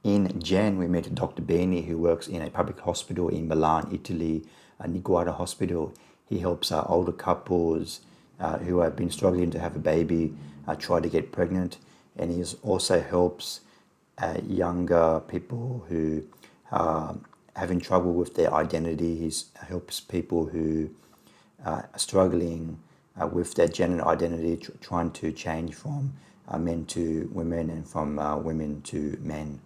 In Jan, we met Dr. Bini, who works in a public hospital in Milan, Italy, a Niguarda hospital. He helps older couples who have been struggling to have a baby try to get pregnant, and he also helps younger people who are having trouble with their identity. He helps people who are struggling with their gender identity, trying to change from men to women and from women to men.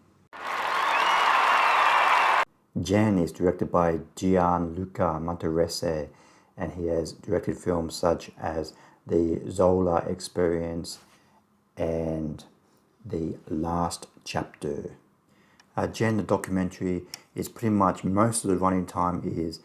Jan is directed by Gianluca Monterese, and he has directed films such as The Zola Experience and The Last Chapter. Jan, the documentary, is pretty much, most of the running time is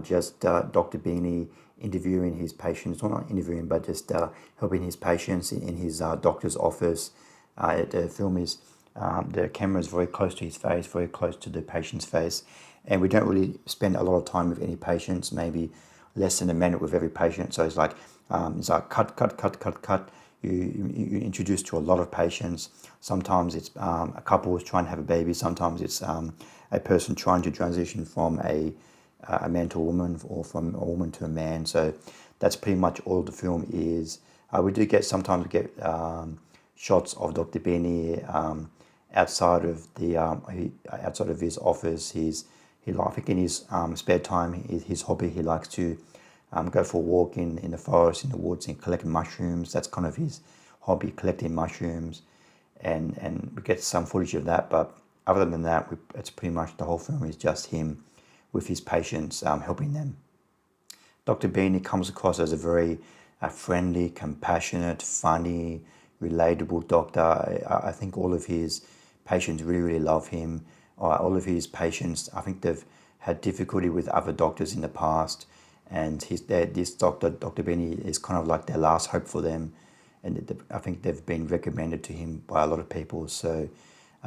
just Dr. Bini interviewing his patients, well, not interviewing, but just helping his patients in his doctor's office. The film is, the camera is very close to his face, very close to the patient's face, and we don't really spend a lot of time with any patients, maybe less than a minute with every patient. So it's like cut. You introduce to a lot of patients. Sometimes it's a couple who's trying to have a baby. Sometimes it's a person trying to transition from a man to a woman, or from a woman to a man. So that's pretty much all the film is. We do sometimes get shots of Dr. Bini outside of his office. I think in his spare time, his hobby, he likes to go for a walk in the forest, in the woods, and collect mushrooms. That's kind of his hobby, collecting mushrooms, and we get some footage of that. But other than that, it's pretty much the whole film is just him with his patients, helping them. Dr. Bini comes across as a very friendly, compassionate, funny, relatable doctor. I think all of his patients really love him. All of his patients, I think they've had difficulty with other doctors in the past, and this Dr. Bini is kind of like their last hope for them, and I think they've been recommended to him by a lot of people. So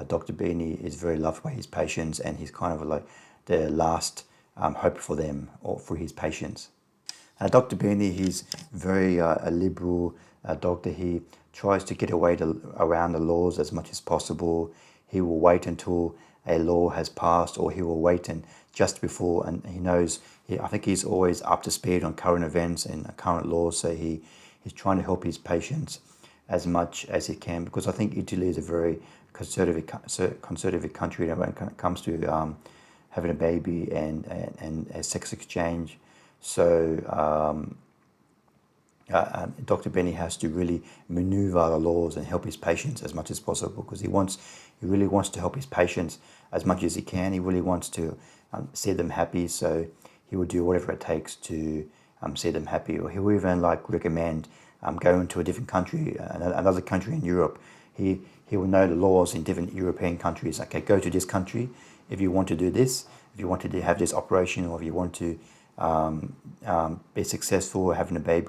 Dr. Bini is very loved by his patients, and he's kind of like the last hope for them, or for his patients. Dr. Bini, he's very a liberal doctor. He tries to get around the laws as much as possible. He will wait until a law has passed, or he will wait and just before, and he knows, I think he's always up to speed on current events and current laws. So he's trying to help his patients as much as he can, because I think Italy is a very conservative country when it comes to having a baby and a sex exchange. So Dr. Bini has to really maneuver the laws and help his patients as much as possible, because he really wants to help his patients as much as he can. He really wants to see them happy, so he will do whatever it takes to see them happy. Or he will even recommend going to a different country, another country in Europe. He will know the laws in different European countries. Okay, go to this country if you want to do this, if you want to have this operation, or if you want to be successful having a baby,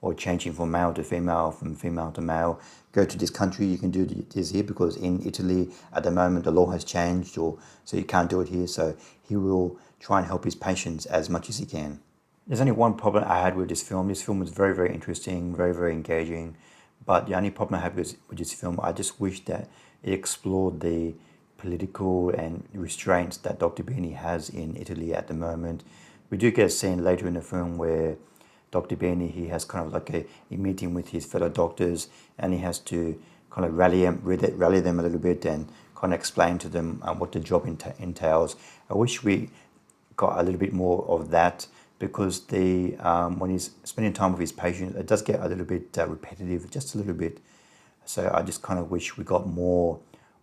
or changing from male to female, from female to male. Go to this country, you can do this here, because in Italy at the moment the law has changed, so you can't do it here. So he will try and help his patients as much as he can. There's only one problem I had with this film. This film was very interesting, very engaging, but the only problem I had with this film, I just wish that it explored the political and restraints that Dr. Bini has in Italy at the moment. We do get a scene later in the film where Dr. Bini, he has kind of like a meeting with his fellow doctors, and he has to kind of rally them a little bit and kind of explain to them what the job entails. I wish we got a little bit more of that, because when he's spending time with his patients, it does get a little bit repetitive, just a little bit. So I just kind of wish we got more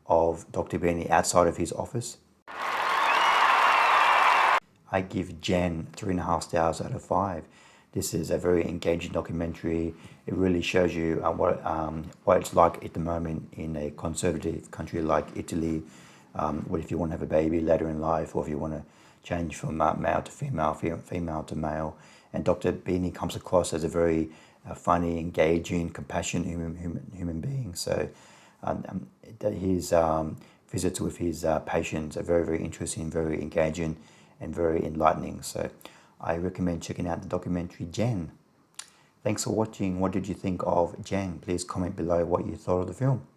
of Dr. Bini outside of his office. I give Jan 3.5 stars out of 5. This is a very engaging documentary. It really shows you what it's like at the moment in a conservative country like Italy. What if you want to have a baby later in life, or if you want to change from male to female, female to male. And Dr. Bini comes across as a very funny, engaging, compassionate human being. So his visits with his patients are very interesting, very engaging, and very enlightening. So I recommend checking out the documentary Jan. Thanks for watching. What did you think of Jan? Please comment below what you thought of the film.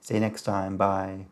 See you next time. Bye.